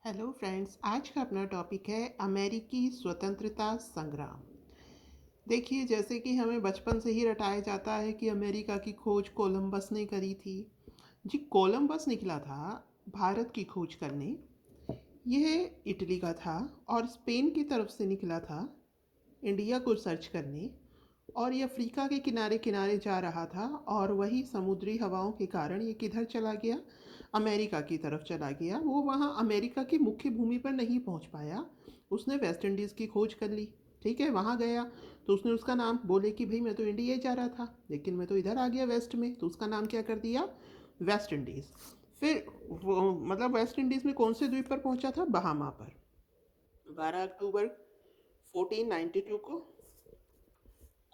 Hello friends, आज का अपना टॉपिक है अमेरिकी स्वतंत्रता संग्राम। देखिए, जैसे कि हमें बचपन से ही रटाया जाता है कि अमेरिका की खोज कोलंबस ने करी थी। जी, कोलंबस निकला था भारत की खोज करने। यह इटली का था और स्पेन की तरफ से निकला था इंडिया को सर्च करने। और ये अफ्रीका के किनारे किनारे जा रहा था और वही समुद्री हवाओं के कारण ये किधर चला गया, अमेरिका की तरफ चला गया। वो वहाँ अमेरिका की मुख्य भूमि पर नहीं पहुँच पाया। उसने वेस्ट इंडीज़ की खोज कर ली। ठीक है, वहाँ गया तो उसने उसका नाम बोले कि भाई मैं तो इंडिया ही जा रहा था, लेकिन मैं तो इधर आ गया वेस्ट में, तो उसका नाम क्या कर दिया, वेस्ट इंडीज़। फिर वो मतलब वेस्ट इंडीज़ में कौन से द्वीप पर पहुंचा था, बहामा पर, 12 अक्टूबर 1492 को।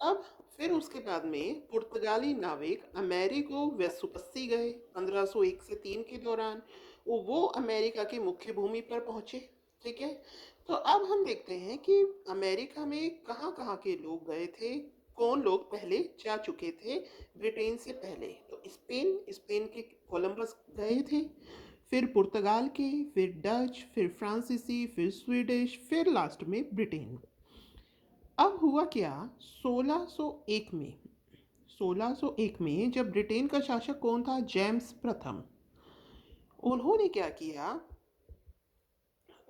अब फिर उसके बाद में पुर्तगाली नाविक अमेरिगो वेसुपस्सी गए 1501 से 3 के दौरान। वो अमेरिका की मुख्य भूमि पर पहुंचे। ठीक है, तो अब हम देखते हैं कि अमेरिका में कहाँ कहाँ के लोग गए थे, कौन लोग पहले जा चुके थे ब्रिटेन से पहले। तो स्पेन स्पेन के कोलंबस गए थे, फिर पुर्तगाल के, फिर डच, फिर फ्रांसीसी, फिर स्वीडिश, फिर लास्ट में ब्रिटेन। अब हुआ क्या, 1601 में 1601 में जब ब्रिटेन का शासक कौन था, जेम्स प्रथम। उन्होंने क्या किया,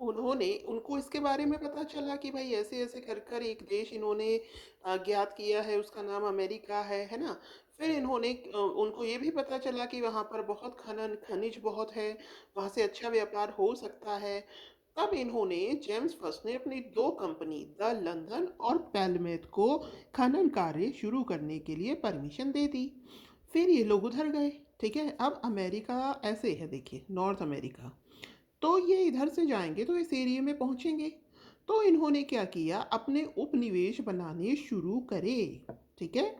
उन्होंने उनको इसके बारे में पता चला कि भाई ऐसे ऐसे कर कर एक देश इन्होंने ज्ञात किया है, उसका नाम अमेरिका है ना। फिर इन्होंने उनको ये भी पता चला कि वहाँ पर बहुत खनिज बहुत है, वहाँ से अच्छा व्यापार हो सकता है। तब इन्होंने, जेम्स फर्स्ट ने अपनी दो कंपनी द लंदन और पैलमेथ को खनन कार्य शुरू करने के लिए परमिशन दे दी। फिर ये लोग उधर गए। ठीक है, अब अमेरिका ऐसे है, देखिए नॉर्थ अमेरिका, तो ये इधर से जाएंगे तो इस एरिया में पहुंचेंगे। तो इन्होंने क्या किया, अपने उपनिवेश बनाने शुरू करे। ठीक है,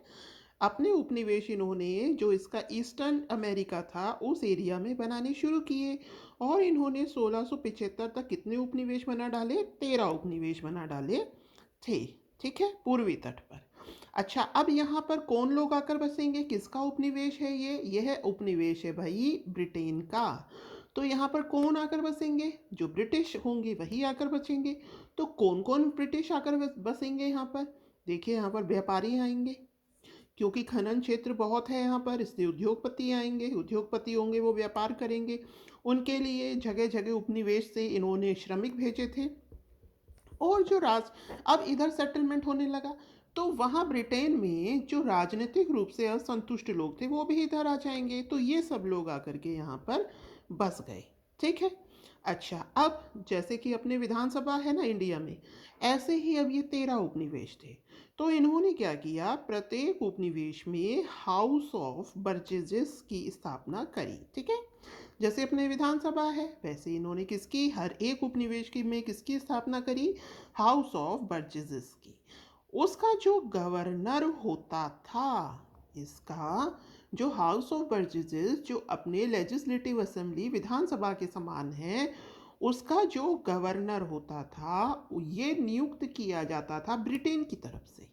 अपने उपनिवेश इन्होंने जो इसका ईस्टर्न अमेरिका था उस एरिया में बनाने शुरू किए। और इन्होंने 1675 तक कितने उपनिवेश बना डाले, 13 उपनिवेश बना डाले थे। ठीक है, पूर्वी तट पर। अच्छा, अब यहाँ पर कौन लोग आकर बसेंगे, किसका उपनिवेश है ये, यह उपनिवेश है भाई ब्रिटेन का। तो यहाँ पर कौन आकर बसेंगे, जो ब्रिटिश होंगे वही आकर बसेंगे। तो कौन कौन ब्रिटिश आकर बसेंगे यहाँ पर, देखिए यहाँ पर व्यापारी आएंगे, क्योंकि खनन क्षेत्र बहुत है यहाँ पर, इसलिए उद्योगपति आएंगे, उद्योगपति होंगे वो व्यापार करेंगे। उनके लिए जगह जगह उपनिवेश से इन्होंने श्रमिक भेजे थे। और जो राज अब इधर सेटलमेंट होने लगा, तो वहाँ ब्रिटेन में जो राजनीतिक रूप से असंतुष्ट लोग थे वो भी इधर आ जाएंगे, तो ये सब लोग आकर के यहाँ पर बस गए। ठीक है, अच्छा, अब जैसे कि अपने विधानसभा है ना इंडिया में, ऐसे ही अब ये 13 उपनिवेश थे। तो इन्होंने क्या किया, प्रत्येक उपनिवेश में हाउस ऑफ बर्जेजेस की स्थापना करी। ठीक है, जैसे अपने विधानसभा है वैसे इन्होंने किसकी, हर एक उपनिवेश की में किसकी स्थापना करी, हाउस ऑफ बर्जेजेस की। उसका जो गवर्नर होता था, इसका जो हाउस ऑफ बर्जेजेस जो अपने लेजिस्लेटिव असेंबली विधानसभा के समान है, उसका जो गवर्नर होता था ये नियुक्त किया जाता था ब्रिटेन की तरफ से।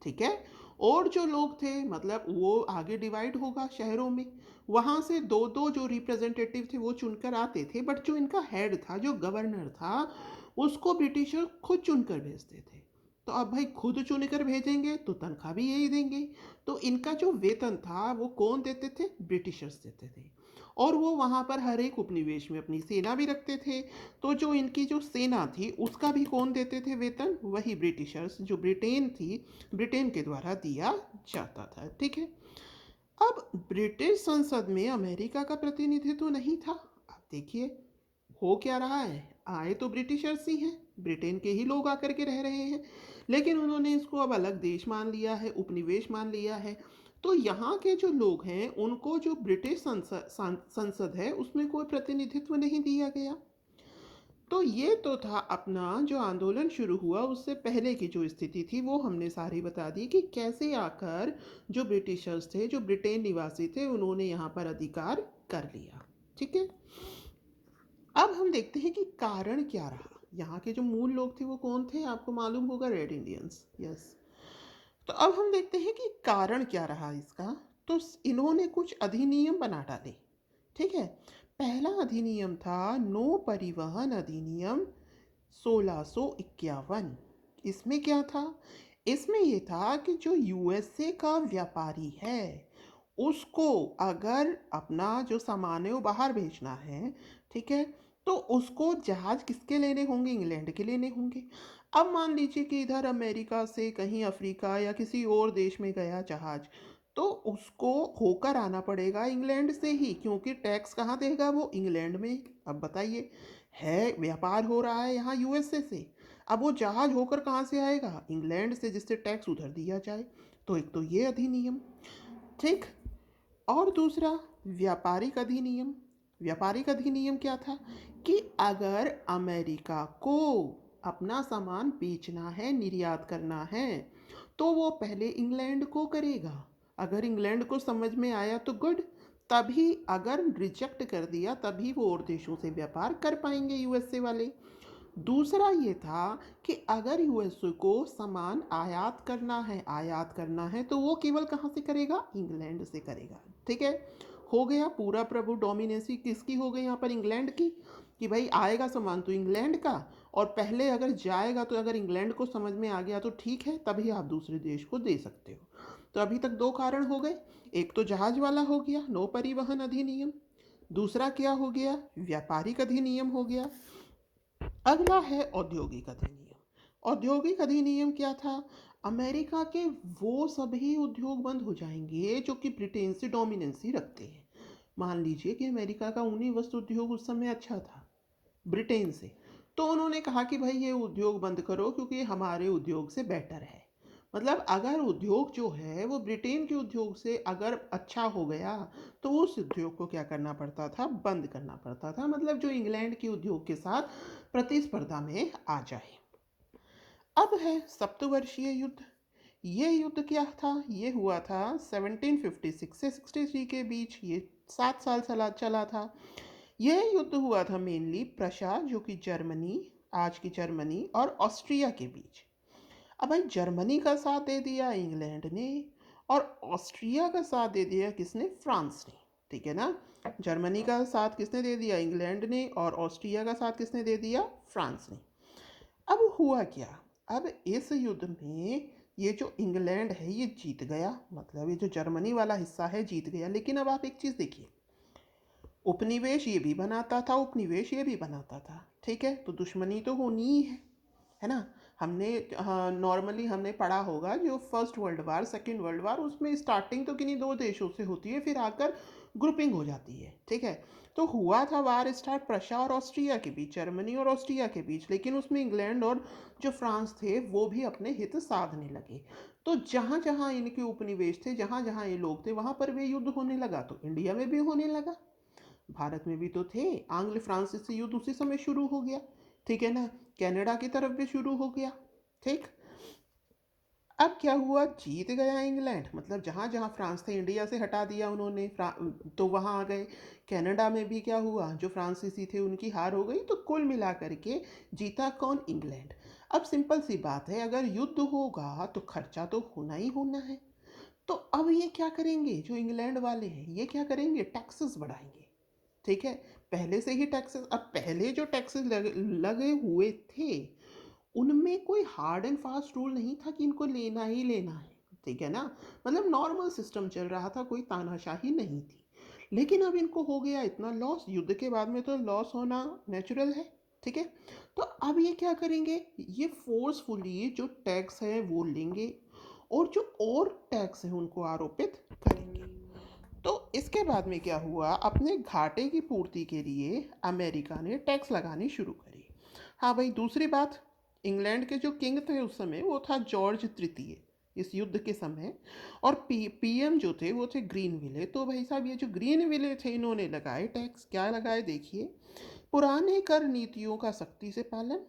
ठीक है, और जो लोग थे मतलब वो आगे डिवाइड होगा शहरों में, वहाँ से दो दो जो रिप्रेजेंटेटिव थे वो चुनकर आते थे, बट जो इनका हेड था, जो गवर्नर था, उसको ब्रिटिशर खुद चुनकर भेजते थे। तो अब भाई खुद चुनकर भेजेंगे तो तनख्वाह भी यही देंगे। तो इनका जो वेतन था वो कौन देते थे, ब्रिटिशर्स देते थे। और वो वहाँ पर हर एक उपनिवेश में अपनी सेना भी रखते थे। तो जो इनकी जो सेना थी उसका भी कौन देते थे वेतन, वही ब्रिटिशर्स, जो ब्रिटेन थी, ब्रिटेन के द्वारा दिया जाता था। ठीक है, अब ब्रिटिश संसद में अमेरिका का प्रतिनिधित्व तो नहीं था। अब देखिए हो क्या रहा है, आए तो ब्रिटिशर्स ही हैं, ब्रिटेन के ही लोग आकर के रह रहे हैं, लेकिन उन्होंने इसको अब अलग देश मान लिया है, उपनिवेश मान लिया है। तो यहाँ के जो लोग हैं उनको जो ब्रिटिश संसद है उसमें कोई प्रतिनिधित्व नहीं दिया गया। तो ये तो था अपना जो आंदोलन शुरू हुआ उससे पहले की जो स्थिति थी, वो हमने सारी बता दी कि कैसे आकर जो ब्रिटिशर्स थे, जो ब्रिटेन निवासी थे, उन्होंने यहाँ पर अधिकार कर लिया। ठीक है, अब हम देखते हैं कि कारण क्या रहा। यहाँ के जो मूल लोग थे वो कौन थे, आपको मालूम होगा, रेड इंडियंस। यस, तो अब हम देखते हैं कि कारण क्या रहा इसका। तो इन्होंने कुछ अधिनियम बना डाले। ठीक है, पहला अधिनियम था नौ परिवहन अधिनियम 1651। इसमें क्या था? इसमें ये था कि जो यूएसए का व्यापारी है उसको अगर अपना जो सामान है वो बाहर भेजना है, ठीक है, तो उसको जहाज किसके लेने होंगे? इंग्लैंड के लेने होंगे। अब मान लीजिए कि इधर अमेरिका से कहीं अफ्रीका या किसी और देश में गया जहाज, तो उसको होकर आना पड़ेगा इंग्लैंड से ही, क्योंकि टैक्स कहाँ देगा? वो इंग्लैंड में। अब बताइए, है व्यापार हो रहा है यहाँ यूएसए से, अब वो जहाज होकर कहाँ से आएगा? इंग्लैंड से, जिससे टैक्स उधर दिया जाए। तो एक तो ये अधिनियम, ठीक। और दूसरा व्यापारिक अधिनियम। व्यापारिक अधिनियम क्या था? कि अगर अमेरिका को अपना सामान बेचना है, निर्यात करना है, तो वो पहले इंग्लैंड को करेगा। अगर इंग्लैंड को समझ में आया तो गुड, तभी अगर रिजेक्ट कर दिया तभी वो और देशों से व्यापार कर पाएंगे यूएसए वाले। दूसरा ये था कि अगर यूएसए को सामान आयात करना है तो वो केवल कहाँ से करेगा? इंग्लैंड से करेगा, ठीक है। हो गया पूरा प्रभु डोमिनेसी किसकी हो गई यहाँ पर? इंग्लैंड की। कि भाई आएगा सामान तो इंग्लैंड का, और पहले अगर जाएगा तो अगर इंग्लैंड को समझ में आ गया तो ठीक है, तभी आप दूसरे देश को दे सकते हो। तो अभी तक दो कारण हो गए, एक तो जहाज वाला हो गया नौ परिवहन अधिनियम, दूसरा क्या हो गया? व्यापारिक अधिनियम हो गया। अगला है औद्योगिक अधिनियम। औद्योगिक अधिनियम क्या था? अमेरिका के वो सभी उद्योग बंद हो जाएंगे जो कि ब्रिटेन से डोमिनेंसी रखते हैं। मान लीजिए कि अमेरिका का ऊनी वस्त्र उद्योग उस समय अच्छा था ब्रिटेन से, तो उन्होंने कहा कि भाई ये उद्योग बंद करो क्योंकि हमारे उद्योग से बेटर है। मतलब अगर उद्योग जो है वो ब्रिटेन के उद्योग से अगर अच्छा हो गया, तो उस उद्योग को क्या करना पड़ता था? बंद करना पड़ता था। मतलब जो इंग्लैंड के उद्योग के साथ प्रतिस्पर्धा में आ जाए। अब है सप्तवर्षीय युद्ध। ये युद्ध क्या था? ये हुआ था 1756 से 63 के बीच, ये 7 साल चला चला था। यह युद्ध हुआ था मेनली प्रशा, जो कि जर्मनी, आज की जर्मनी और ऑस्ट्रिया के बीच। अब भाई जर्मनी का साथ दे दिया इंग्लैंड ने, और ऑस्ट्रिया का साथ दे दिया किसने? फ्रांस ने, ठीक है ना। जर्मनी का साथ किसने दे दिया? इंग्लैंड ने। और ऑस्ट्रिया का साथ किसने दे दिया? फ्रांस ने। अब हुआ क्या? अब इस युद्ध में ये जो इंग्लैंड है ये जीत गया, मतलब ये जो जर्मनी वाला हिस्सा है जीत गया। लेकिन अब आप एक चीज़ देखिए, उपनिवेश ये भी बनाता था, उपनिवेश ये भी बनाता था, ठीक है। तो दुश्मनी तो होनी ही है ना। हमने नॉर्मली हमने पढ़ा होगा जो first world war, second world war, उसमें स्टार्टिंग तो किन्हीं दो देशों से होती है, फिर आकर ग्रुपिंग हो जाती है, ठीक है। तो हुआ था वार स्टार्ट प्रशा और ऑस्ट्रिया के बीच, जर्मनी और ऑस्ट्रिया के बीच, लेकिन उसमें इंग्लैंड और जो फ्रांस थे वो भी अपने हित साधने लगे। तो जहाँ जहाँ इनके उपनिवेश थे, जहाँ जहाँ ये लोग थे, वहाँ पर भी युद्ध होने लगा। तो इंडिया में भी होने लगा, भारत में भी तो थे। आंग्ल फ्रांसीसी युद्ध उसी समय शुरू हो गया, ठीक है ना। कनाडा की तरफ भी शुरू हो गया, ठीक। अब क्या हुआ? जीत गया इंग्लैंड, मतलब जहाँ जहाँ फ्रांस थे इंडिया से हटा दिया उन्होंने, तो वहाँ आ गए। कनाडा में भी क्या हुआ? जो फ्रांसीसी थे उनकी हार हो गई। तो कुल मिला करके जीता कौन? इंग्लैंड। अब सिंपल सी बात है, अगर युद्ध होगा तो खर्चा तो होना ही होना है। तो अब ये क्या करेंगे? जो इंग्लैंड वाले हैं ये क्या करेंगे? टैक्सेस बढ़ाएंगे, ठीक है। पहले से ही टैक्सेस, अब पहले जो टैक्सेस लगे हुए थे उनमें कोई हार्ड एंड फास्ट रूल नहीं था कि इनको लेना ही लेना है, ठीक है ना। मतलब नॉर्मल सिस्टम चल रहा था, कोई तानाशाही नहीं थी। लेकिन अब इनको हो गया इतना लॉस, युद्ध के बाद में तो लॉस होना नेचुरल है, ठीक है। तो अब ये क्या करेंगे? ये फोर्सफुली जो टैक्स है वो लेंगे, और जो और टैक्स है उनको आरोपित करेंगे। तो इसके बाद में क्या हुआ? अपने घाटे की पूर्ति के लिए अमेरिका ने टैक्स लगानी शुरू करी। हाँ भाई, दूसरी बात, इंग्लैंड के जो किंग थे उस समय वो था जॉर्ज तृतीय इस युद्ध के समय, और पीएम जो थे वो थे ग्रीन विले। तो भाई साहब ये जो ग्रीन विले थे इन्होंने लगाए टैक्स। क्या लगाए? देखिए, पुराने कर नीतियों का सख्ती से पालन,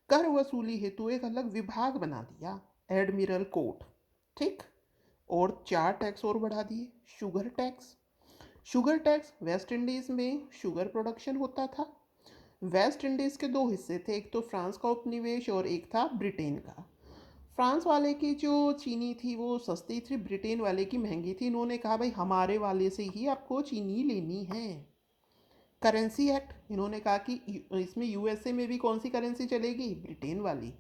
कर वसूली हेतु एक अलग विभाग बना दिया, एडमिरल कोर्ट, ठीक। और 4 टैक्स और बढ़ा दिए। Sugar tax, sugar tax, West Indies में शुगर प्रोडक्शन होता था। वेस्ट इंडीज़ के दो हिस्से थे, एक तो फ्रांस का उपनिवेश और एक था ब्रिटेन का। फ्रांस वाले की जो चीनी थी वो सस्ती थी, ब्रिटेन वाले की महंगी थी। इन्होंने कहा भाई हमारे वाले से ही आपको चीनी लेनी है, करेंसी एक्ट, इन्होंने कहा कि इसमें यूएसए में भी कौन सी करेंसी चलेगी, ब्रिटेन वाली।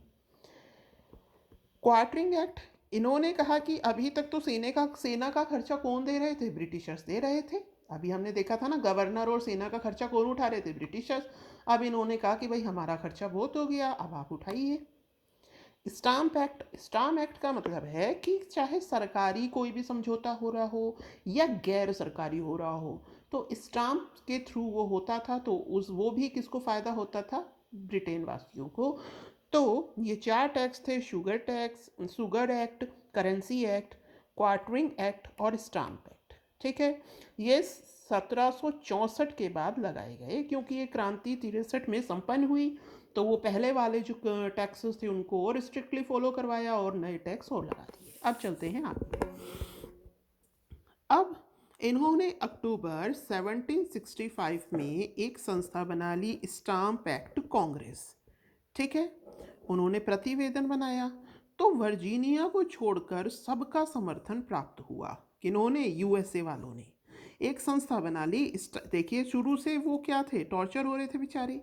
क्वार्टरिंग एक्ट, इन्होंने कहा कि अभी तक तो सेना का खर्चा कौन दे रहे थे, ब्रिटिशर्स दे रहे थे। अभी हमने देखा था ना, गवर्नर और सेना का खर्चा कौन उठा रहे थे, ब्रिटिशर्स। अब इन्होंने कहा कि भाई हमारा खर्चा बहुत हो गया, अब आप उठाइए। स्टाम्प एक्ट, स्टाम्प एक्ट का मतलब है कि चाहे सरकारी कोई भी समझौता हो रहा हो या गैर सरकारी हो रहा हो, तो स्टाम्प के थ्रू वो होता था, तो उस वो भी किसको फ़ायदा होता था, ब्रिटेन वासियों को। तो ये चार टैक्स थे, sugar act, currency act, quartering act और स्टाम्प एक्ट। ठीक है, ये 1764 के बाद लगाए गए, क्योंकि ये क्रांति 63 में संपन्न हुई। तो वो पहले वाले जो टैक्सेस थे उनको और स्ट्रिक्टली फॉलो करवाया और नए टैक्स और लगा दिए। अब चलते हैं आगे। अब इन्होंने अक्टूबर 1765 में एक संस्था बना ली, स्टाम्प एक्ट कांग्रेस। ठीक है, उन्होंने प्रतिवेदन बनाया, तो वर्जीनिया को छोड़कर सबका समर्थन प्राप्त हुआ। किन्होंने, यूएसए वालों ने एक संस्था बना ली। देखिए, शुरू से वो क्या थे, टॉर्चर हो रहे थे बेचारे।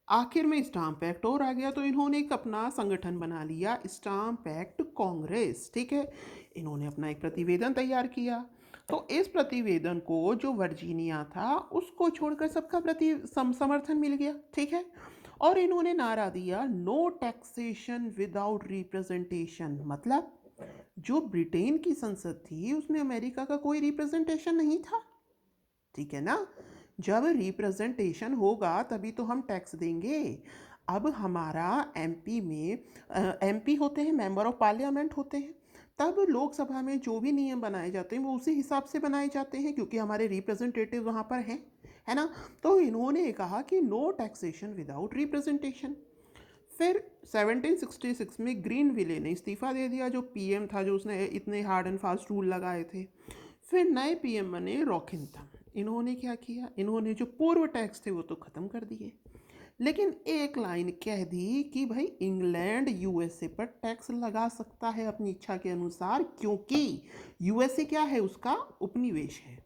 आखिर में स्टाम्प एक्ट और आ गया, तो इन्होंने एक अपना संगठन बना लिया, स्टाम्प एक्ट कांग्रेस। ठीक है, इन्होंने अपना एक प्रतिवेदन तैयार किया। तो इस प्रतिवेदन को जो वर्जीनिया था उसको छोड़कर सबका समर्थन मिल गया। ठीक है, और इन्होंने नारा दिया, नो टैक्सेशन विदाउट रिप्रेजेंटेशन। मतलब जो ब्रिटेन की संसद थी उसमें अमेरिका का कोई रिप्रेजेंटेशन नहीं था। ठीक है ना, जब रिप्रेजेंटेशन होगा तभी तो हम टैक्स देंगे। अब हमारा एमपी में एमपी होते हैं, मेंबर ऑफ पार्लियामेंट होते हैं, तब लोकसभा में जो भी नियम बनाए जाते हैं वो उसी हिसाब से बनाए जाते हैं, क्योंकि हमारे रिप्रेजेंटेटिव वहाँ पर हैं, है ना। तो इन्होंने कहा कि नो टैक्सेशन विदाउट रिप्रेजेंटेशन। फिर 1766 में ग्रीनविले ने इस्तीफा दे दिया, जो पीएम था, जो उसने इतने हार्ड एंड फास्ट रूल लगाए थे। फिर नए पीएम बने रॉकिंथम। इन्होंने क्या किया, इन्होंने जो पूर्व टैक्स थे वो तो ख़त्म कर दिए, लेकिन एक लाइन कह दी कि भाई इंग्लैंड यूएसए पर टैक्स लगा सकता है अपनी इच्छा के अनुसार, क्योंकि यूएसए क्या है, उसका उपनिवेश है।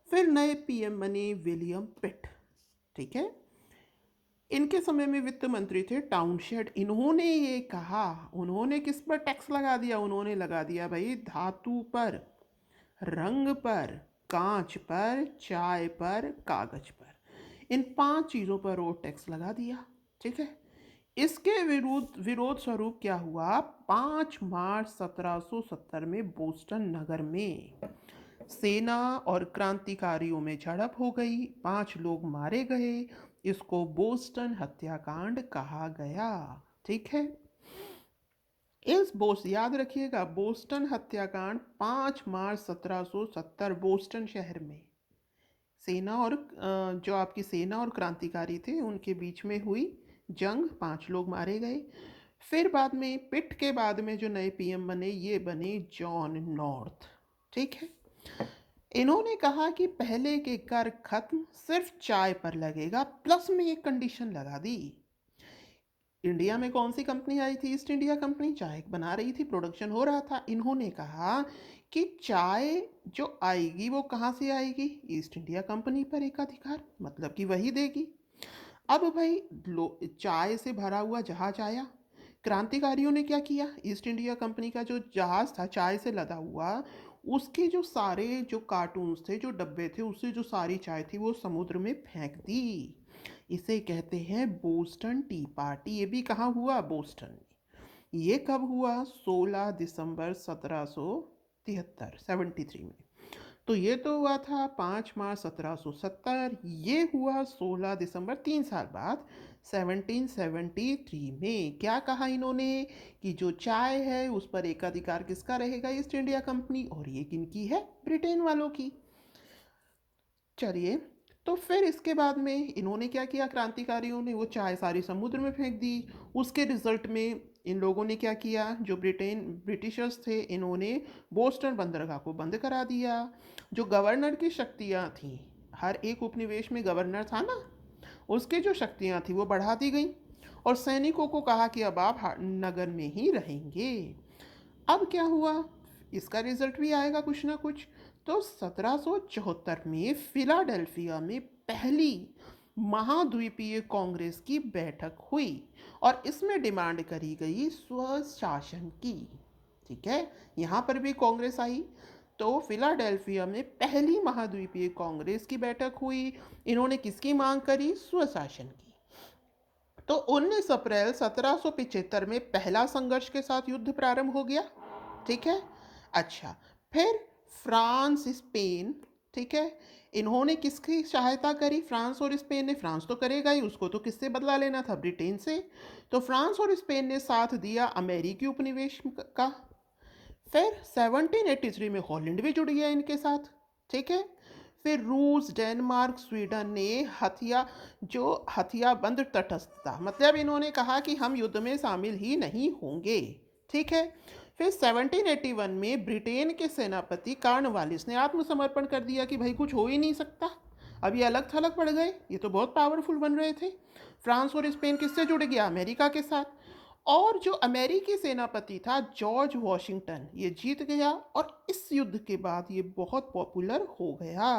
फिर नए पीएम बने विलियम पिट। ठीक है, इनके समय में वित्त मंत्री थे टाउनशेड। इन्होंने ये कहा, उन्होंने किस पर टैक्स लगा दिया, उन्होंने लगा दिया भाई धातु पर, रंग पर, कांच पर, चाय पर, कागज पर, इन 5 चीज़ों पर वो टैक्स लगा दिया। ठीक है, इसके विरोध स्वरूप क्या हुआ, 5 मार्च 1770 में बोस्टन नगर में सेना और क्रांतिकारियों में झड़प हो गई, 5 लोग मारे गए। इसको बोस्टन हत्याकांड कहा गया। ठीक है, याद रखिएगा, बोस्टन हत्याकांड 5 मार्च 1770 बोस्टन शहर में सेना और जो आपकी सेना और क्रांतिकारी थे उनके बीच में हुई जंग, 5 लोग मारे गए। फिर बाद में, पिट के बाद में जो नए पीएम बने, ये बने जॉन नॉर्थ। ठीक है, इन्होंने कहा कि पहले के कर खत्म, सिर्फ चाय पर लगेगा, प्लस में एक कंडीशन लगा दी। इंडिया में कौन सी कंपनी आई थी, ईस्ट इंडिया कंपनी, चाय बना रही थी, प्रोडक्शन हो रहा था। इन्होंने कहा कि चाय जो आएगी वो कहाँ से आएगी, ईस्ट इंडिया कंपनी पर एकाधिकार, मतलब कि वही देगी। अब भाई चाय से भरा हुआ जहाज आया, क्रांतिकारियों ने क्या किया, ईस्ट इंडिया कंपनी का जो जहाज था चाय से लदा हुआ, उसके जो सारे जो कार्टून्स थे, जो डब्बे थे, उससे जो सारी चाय थी वो समुद्र में फेंक दी। इसे कहते हैं बोस्टन टी पार्टी। ये भी कहाँ हुआ, बोस्टन में। ये कब हुआ, 16 दिसंबर 1773, 73 में। तो ये तो हुआ था 5 मार्च 1770, ये हुआ 16 दिसंबर, 3 साल बाद 1773 में। क्या कहा इन्होंने कि जो चाय है उस पर एकाधिकार किसका रहेगा, ईस्ट इंडिया कंपनी, और ये किनकी है, ब्रिटेन वालों की। चलिए, तो फिर इसके बाद में इन्होंने क्या किया, क्रांतिकारियों ने वो चाय सारी समुद्र में फेंक दी। उसके रिजल्ट में इन लोगों ने क्या किया, जो ब्रिटिशर्स थे, इन्होंने बोस्टन बंदरगाह को बंद करा दिया। जो गवर्नर की शक्तियाँ थीं, हर एक उपनिवेश में गवर्नर था ना, उसकी जो शक्तियाँ थी वो बढ़ा दी गई, और सैनिकों को कहा कि अब आप नगर में ही रहेंगे। अब क्या हुआ, इसका रिजल्ट भी आएगा कुछ ना कुछ। तो 1774 में फिलाडेल्फिया में पहली महाद्वीपीय कांग्रेस की बैठक हुई और इसमें डिमांड करी गई स्वशासन की। ठीक है, यहाँ पर भी कांग्रेस आई। तो फिलाडेल्फिया में पहली महाद्वीपीय कांग्रेस की बैठक हुई। इन्होंने किसकी मांग करी? स्वशासन की। तो 19 अप्रैल 1775 में पहला संघर्ष के साथ युद्ध प्रारंभ हो गया। ठीक है, अच्छा, फिर फ्रांस, स्पेन, ठीक है, इन्होंने किसकी सहायता करी? फ्रांस और स्पेन ने। फ्रांस तो करेगा ही, उसको तो किससे बदला लेना था? ब्रिटेन से। तो फ्रांस और स्पेन ने साथ दिया अमेरिकी उपनिवेश का। फिर 1783 में हॉलैंड भी जुड़ गया इनके साथ। ठीक है, फिर रूस, डेनमार्क, स्वीडन ने हथियाबंद तटस्थता, मतलब इन्होंने कहा कि हम युद्ध में शामिल ही नहीं होंगे। ठीक है, फिर 1781 में ब्रिटेन के सेनापति कॉर्नवालिस ने आत्मसमर्पण कर दिया कि भाई कुछ हो ही नहीं सकता, अब ये अलग थलग पड़ गए, ये तो बहुत पावरफुल बन रहे थे। फ्रांस और स्पेन किससे जुड़ गया? अमेरिका के साथ। और जो अमेरिकी सेनापति था जॉर्ज वॉशिंगटन, ये जीत गया और इस युद्ध के बाद ये बहुत पॉपुलर हो गया।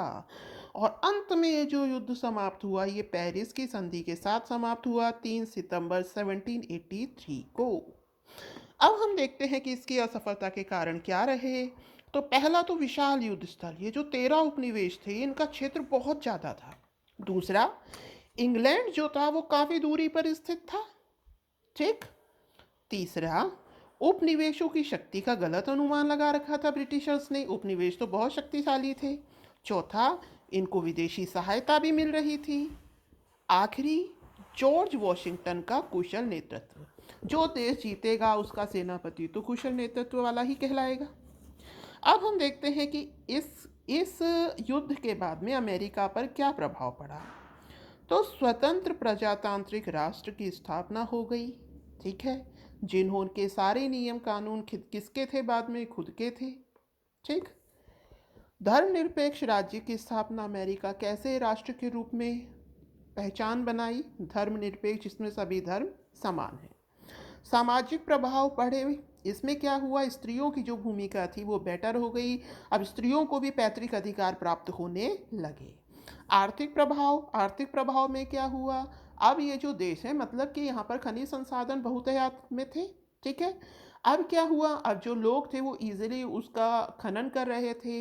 और अंत में ये जो युद्ध समाप्त हुआ, ये पेरिस की संधि के साथ समाप्त हुआ 3 सितंबर 1783 को। अब हम देखते हैं कि इसकी असफलता के कारण क्या रहे। तो पहला तो विशाल युद्ध स्थल, ये जो 13 उपनिवेश थे इनका क्षेत्र बहुत ज़्यादा था। दूसरा, इंग्लैंड जो था वो काफ़ी दूरी पर स्थित था। ठीक। तीसरा, उपनिवेशों की शक्ति का गलत अनुमान लगा रखा था ब्रिटिशर्स ने, उपनिवेश तो बहुत शक्तिशाली थे। चौथा, इनको विदेशी सहायता भी मिल रही थी। आखिरी, जॉर्ज वॉशिंगटन का कुशल नेतृत्व। जो देश जीतेगा उसका सेनापति तो कुशल नेतृत्व वाला ही कहलाएगा। अब हम देखते हैं कि इस युद्ध के बाद में अमेरिका पर क्या प्रभाव पड़ा। तो स्वतंत्र प्रजातांत्रिक राष्ट्र की स्थापना हो गई। ठीक है, जिन्होंने सारे नियम कानून किसके थे? बाद में खुद के थे। ठीक। धर्मनिरपेक्ष राज्य की स्थापना, अमेरिका कैसे राष्ट्र के रूप में पहचान बनाई? धर्मनिरपेक्ष, जिसमें सभी धर्म समान है। सामाजिक प्रभाव पड़े, इसमें क्या हुआ? स्त्रियों की जो भूमिका थी वो बेटर हो गई, अब स्त्रियों को भी पैतृक अधिकार प्राप्त होने लगे। आर्थिक प्रभाव में क्या हुआ? अब ये जो देश है, मतलब कि यहाँ पर खनिज संसाधन बहुतायत में थे। ठीक है, अब क्या हुआ? अब जो लोग थे वो इजीली उसका खनन कर रहे थे,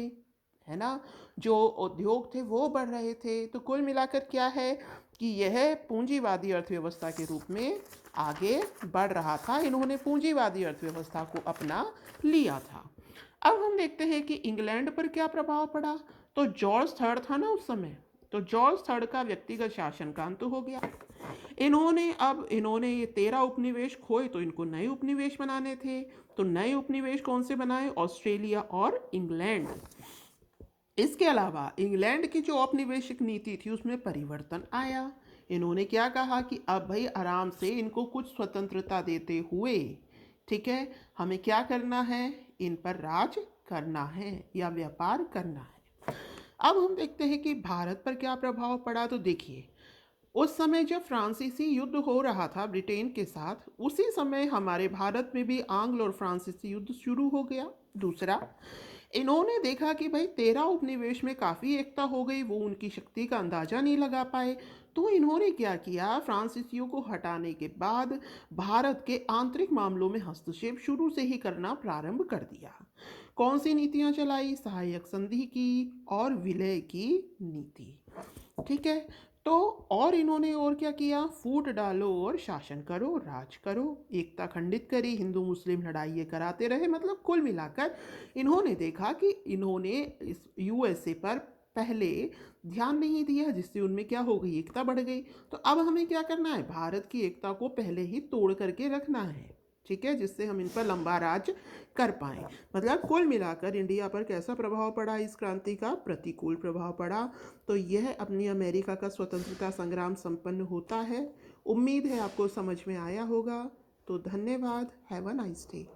है ना, जो उद्योग थे वो बढ़ रहे थे। तो कुल मिलाकर क्या है कि यह पूंजीवादी अर्थव्यवस्था के रूप में आगे बढ़ रहा था। इन्होंने पूंजीवादी अर्थव्यवस्था को अपना लिया था। अब हम देखते हैं कि इंग्लैंड पर क्या प्रभाव पड़ा। तो जॉर्ज थर्ड था ना उस समय, तो जॉर्ज थर्ड का व्यक्तिगत शासन का अंत हो गया। इन्होंने ये 13 उपनिवेश खोए, तो इनको नए उपनिवेश बनाने थे। तो नए उपनिवेश कौन से बनाए? ऑस्ट्रेलिया और इंग्लैंड। इसके अलावा इंग्लैंड की जो औपनिवेशिक नीति थी उसमें परिवर्तन आया। इन्होंने क्या कहा कि अब भाई आराम से इनको कुछ स्वतंत्रता देते हुए, ठीक है, हमें क्या करना है? इन पर राज करना है या व्यापार करना है। अब हम देखते हैं कि भारत पर क्या प्रभाव पड़ा। तो देखिए, उस समय जब फ्रांसीसी युद्ध हो रहा था ब्रिटेन के साथ, उसी समय हमारे भारत में भी आंग्ल और फ्रांसीसी युद्ध शुरू हो गया। दूसरा, इन्होंने देखा कि भाई 13 उपनिवेश में काफ़ी एकता हो गई, वो उनकी शक्ति का अंदाजा नहीं लगा पाए। तो इन्होंने क्या किया? फ्रांसीसियों को हटाने के बाद भारत के आंतरिक मामलों में हस्तक्षेप शुरू से ही करना प्रारंभ कर दिया। कौन सी नीतियां चलाई? सहायक संधि की और विलय की नीति। ठीक है, तो और इन्होंने और क्या किया? फूट डालो और शासन करो, राज करो, एकता खंडित करी, हिंदू मुस्लिम लड़ाई ये कराते रहे। मतलब कुल मिलाकर इन्होंने देखा कि इन्होंने इस यूएसए पर पहले ध्यान नहीं दिया, जिससे उनमें क्या हो गई? एकता बढ़ गई। तो अब हमें क्या करना है? भारत की एकता को पहले ही तोड़ करके रखना है। ठीक है, जिससे हम इन पर लंबा राज कर पाएं। मतलब कुल मिलाकर इंडिया पर कैसा प्रभाव पड़ा? इस क्रांति का प्रतिकूल प्रभाव पड़ा। तो यह अपनी अमेरिका का स्वतंत्रता संग्राम संपन्न होता है। उम्मीद है आपको समझ में आया होगा। तो धन्यवाद। Have a nice day.